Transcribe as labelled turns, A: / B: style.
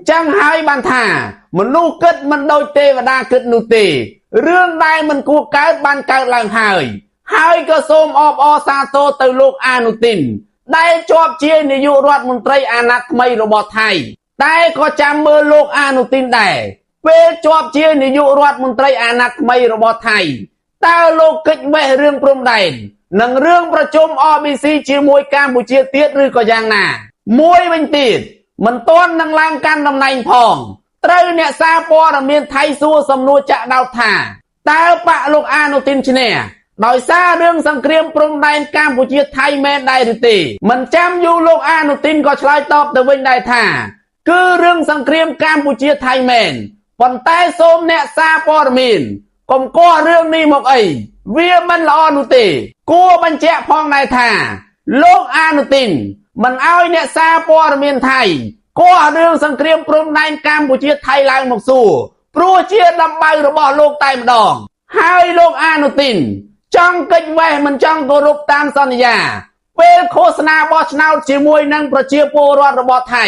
A: chẳng hai bàn thả một nu kết mình đôi tê và đa kết nu tê rương đai mình cua cái ban cao làng hai cơ xôm ọp o sa tô từ lúc anutin đai chọp chia ni dụ roạt môn tây anat mây robot thai đai có chăm mơ lúc anutin đẻ về chọp chia ni dụ roạt môn tây anat mây robot thai ta lúc kích về rương prom đèn nâng rươngประชุม OBC ជាមួយកម្ពុជាទៀតឬក៏យ៉ាងណាមួយវិញទៀតមិនទាន់នឹងឡើងកាន់តំណែងផងត្រូវអ្នកសារព័ត៌មានថៃសួរសំណួរចាក់ដោតថាតើបកលោកអានុទីនឈ្នះដោយសាររឿងសង្គ្រាមព្រំដែនកម្ពុជាថៃមែនដែរឬទេមិនចាំយូរលោកអានុទីនក៏ឆ្លើយតបទៅវិញដែរថាគឺរឿងសង្គ្រាមកម្ពុជាថៃមែនប៉ុន្តែសូមអ្នកសារព័ត៌មានកុំកោះរឿងនេះមកអីវាមិនល្អនោះទេគួរបញ្ជាក់ផងដែរថាលោកអានុទីនមិនអោយអ្នកសារព័ត៌មានថៃកោះរឿងសង្គ្រាមព្រំដែនកម្ពុជាថៃឡើងមកសួរព្រោះជាដំបៅរបស់លោកតែម្ដងហើយលោកអានុទីនចង់កិច្ចវេះមិនចង់គោរពតាមសន្យាពេលឃោសនាបោះឆ្នោតជាមួយនឹងប្រជាពលរដ្ឋរបស់ថៃ